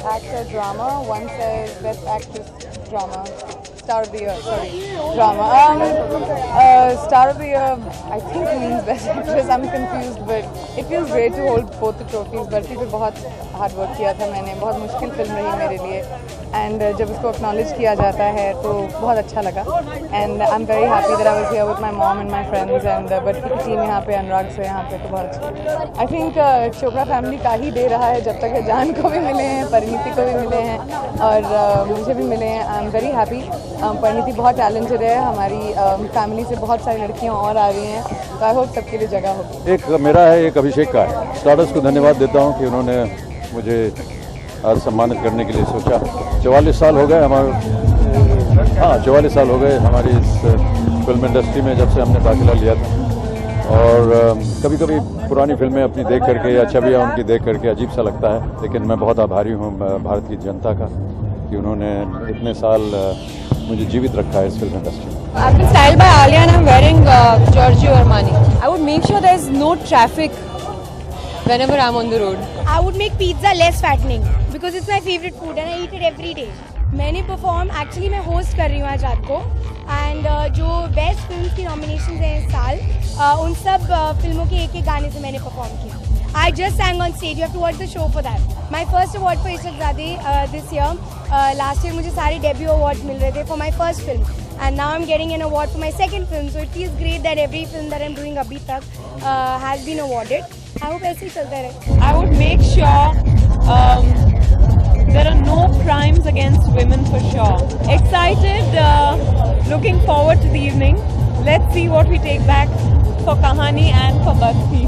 Actor Drama, one says Best Actress Drama, Star of the Year, sorry, Drama. Star of the Year, I think means Best Actress. I'm confused, but it feels great to hold both the trophies. Barfi पे बहुत hard work किया था मैंने, बहुत मुश्किल film रही मेरे लिए, एंड जब उसको एक्नॉलेज किया जाता है तो बहुत अच्छा लगा. And I am very happy that I was here with my mom and my friends, and barfi की टीम यहाँ पे, अनुराग से यहाँ पे, तो बहुत अच्छा. आई थिंक चोपड़ा फैमिली का ही दे रहा है, जब तक है जान को भी मिले हैं, परिणीति को भी मिले हैं, और मुझे भी मिले हैं. I am very happy. Parineeti बहुत टैलेंटेड है, हमारी फैमिली से बहुत सारी लड़कियाँ और आ रही हैं, तो आई होप सबके लिए जगह होगी. एक मेरा है, एक अभिषेक का है. स्टारडस्ट को धन्यवाद देता हूँ कि उन्होंने मुझे आज सम्मानित करने के लिए सोचा. 44 साल हो गए हमारे, 44 साल हो गए हमारी इस फिल्म इंडस्ट्री में, जब से हमने दाखिला लिया था. और कभी कभी पुरानी फिल्में अपनी देख करके या छवियाँ उनकी देख करके अजीब सा लगता है, लेकिन मैं बहुत आभारी हूँ भारत की जनता का कि उन्होंने इतने साल मुझे जीवित रखा है इस फिल्म इंडस्ट्री में. I've been styled by Alia and I'm wearing Giorgio Armani. I would make sure there's no traffic whenever I'm on the road. I would make pizza less fattening because it's my favorite food and I eat it every day. मैंने perform, actually मैं host कर रही हूँ आज रात को, and जो best film की नॉमिनेशन हैं इस साल, उन सब फिल्मों के एक एक गाने से मैंने परफॉर्म किया. I just sang on stage. You have to watch the show for that. My first award for Ishaq this year. Last year मुझे सारे debut awards मिल रहे थे for my first film, and now I'm getting an award for my second film. So it feels great that every film that I'm doing अभी तक has been awarded. I hope ऐसे ही चलता रहे. I would make sure there are no crimes against women for sure. Excited, looking forward to the evening. Let's see what we take back for Kahani and for Bhakti.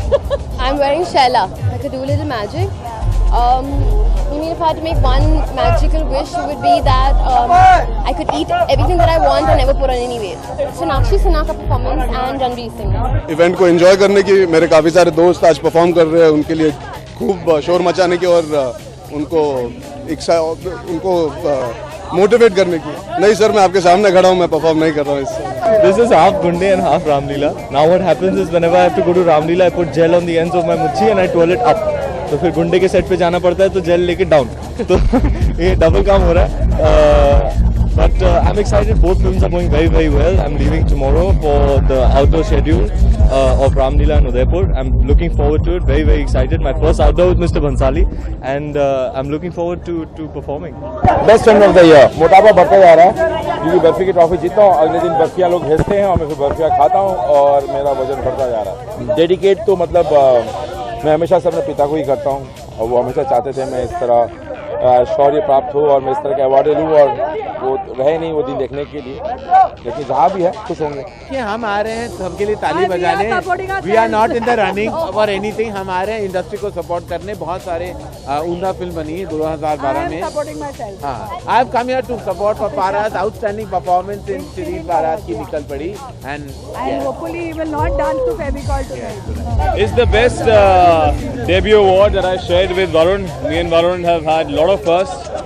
I'm wearing Shaila. I could do a little magic. I mean, if I had to make one magical wish, it would be that I could eat everything that I want and never put on any weight. Sonakshi Sinha का performance and Ranveer Singh. Event को enjoy करने की मेरे काफ़ी सारे दोस्त आज perform कर रहे हैं, उनके लिए खूब शोर मचाने की और उनको मोटिवेट करने की. नहीं सर, मैं आपके सामने खड़ा हूँ, मैं परफॉर्म नहीं कर रहा हूँ इससे. This is half Gunde and half Ramleela. Now what happens is whenever I have to go to Ramleela, I put gel on the ends of my muchi and I twirl it up. तो फिर गुंडे के set पे जाना पड़ता है तो jail लेके डाउन. तो ये डबल काम हो रहा है. But I'm excited. Both films are going very, very well. I'm leaving tomorrow for the outdoor schedule of Ramleela and Udaipur. I'm looking forward to it. Very, very excited. My first outdoor with Mr. Bhansali, and I'm looking forward to performing. Best film of the year. मोटापा बढ़ता जा रहा है क्योंकि बर्फी की trophy जीतता हूँ, अगले दिन बर्फियाँ लोग भेजते हैं और मैं फिर बर्फियाँ खाता हूँ और मेरा वजन बढ़ता जा रहा है. डेडिकेट तो मतलब मैं हमेशा से अपने पिता को ही करता हूँ और वो हमेशा चाहते थे मैं इस तरह शौर्य प्राप्त हो और मैं इस तरह के अवार्ड लूँ, और वो रहे नहीं वो दिन देखने के लिए, लेकिन जहाँ भी है खुश होंगे. कि हम आ रहे हैं सबके लिए ताली बजाने. We are not in the running for anything. हम आ रहे हैं इंडस्ट्री को सपोर्ट करने. बहुत सारे उम्दा फिल्म बनी है 2012 में. I have come here to support for Paras. Outstanding performance in शरीफ बारात की निकल पड़ी, and Hopefully he will not dance to Fevicol tonight. It's the best debut award that I shared with Varun. Me and Varun have had a lot of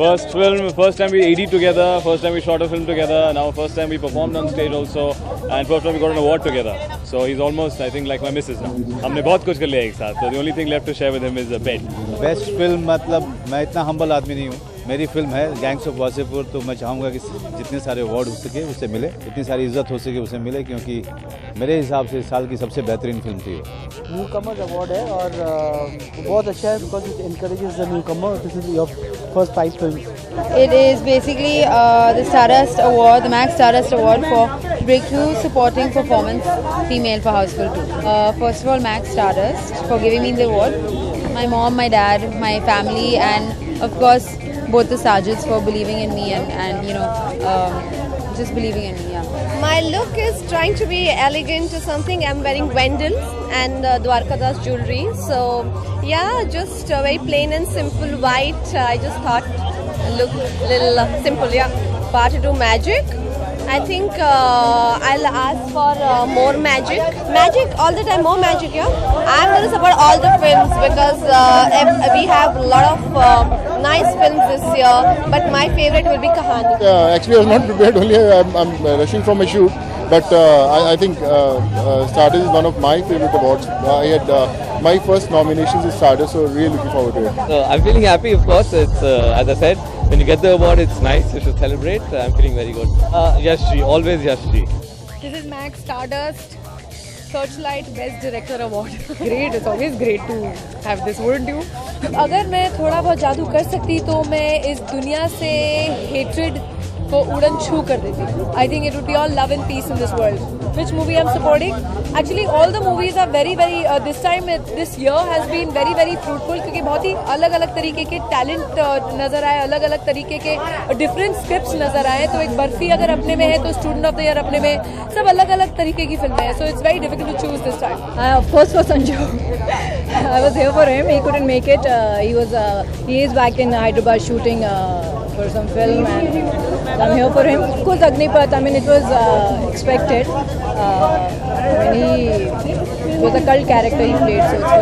first film, first time we AD together, first time we shot a film together, now first time we performed on stage also, and first time we got an award together. So he's almost, I think, like my missus now. हमने बहुत कुछ कर लिया एक साथ. So the only thing left to share with him is a bed. Best film मतलब मैं इतना हम्बल आदमी नहीं हूँ. मेरी फिल्म है गैंग्स ऑफ वासेपुर, तो मैं चाहूँगा कि जितने सारे अवार्ड हो सके उससे मिले, इतनी सारी इज्जत हो सके उसे मिले, क्योंकि मेरे हिसाब से इस साल की सबसे बेहतरीन फिल्म थी. न्यू कमर्स अवार्ड है और बहुत अच्छा है because it encourages the new Qamar. This is your first 5 film. It is basically the Stardust Award, the Max Stardust Award for Breakthrough Supporting Performance Female for Houseful 2. First of all, Max Stardust for giving me the award. My mom, my dad, my family, and of course both the Sajids for believing in me and you know just believing in me. Yeah. My look is trying to be elegant to something. I'm wearing Wendell's and Dwarkadas jewelry. So yeah, just very plain and simple white. I just thought look a little simple. Yeah, part to do magic. I think I'll ask for more magic. Magic all the time, more magic. Yeah, I'm going to support all the films because we have a lot of nice films this year. But my favorite will be Kahani. Actually, I was not prepared. Only I'm rushing from my shoot. But I think Stardust is one of my favorite awards. I had my first nominations is Stardust, so really looking forward to it. I'm feeling happy, of course. It's as I said, when you get the award, it's nice. You should celebrate. I'm feeling very good. Yashji, always Yashji. This is Max Stardust Searchlight Best Director Award. Great, it's always great to have this, wouldn't you? अगर मैं थोड़ा बहुत जादू कर सकती तो मैं इस दुनिया से हेट्रेड को उड़न छू कर देती. I think it would be all love and peace in this world. Which movie I'm supporting? Actually, all the movies are very this time this year has been very fruitful क्योंकि बहुत ही अलग-अलग तरीके के टैलेंट नजर आए, अलग-अलग तरीके के डिफरेंट स्क्रिप्ट्स नजर आए. तो एक बर्फी अगर अपने में है तो स्टूडेंट ऑफ द ईयर अपने में, सब अलग-अलग तरीके की फिल्में हैं. So it's very difficult to choose this time. Of course for Sanju. I was here for him. He couldn't make it. He is back in Hyderabad shooting for some film, and I'm here for him. Of course, Agnipath. I mean, it was expected. He was a cult character he played, so it's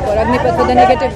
for Agnipath for the negative.